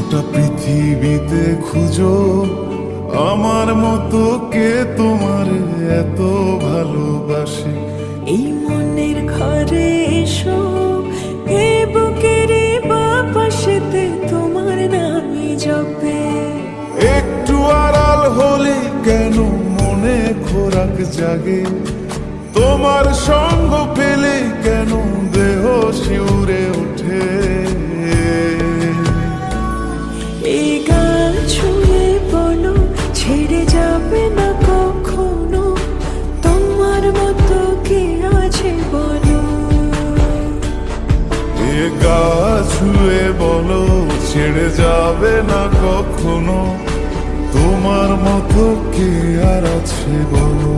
গোটা পৃথিবীতে খুঁজো আমার মতো কে তোমার এত ভালোবাসে। এই মনের ঘরে এসো, এ বুকের বাপাশেতে তোমার নামই জপে। একটু আড়াল হলে কেন মনে খোরাক জাগে, তোমার সঙ্গ পেলে কেন দেহ শিউরে ওঠে। এই গান ছুঁয়ে বলো ছেড়ে যাবে না কখনো, তোমার মতো কে আছে বলো। এ গা ছুঁয়ে বলো ছেড়ে যাবে না কখনো, তোমার মতো কে আর আছে বলো।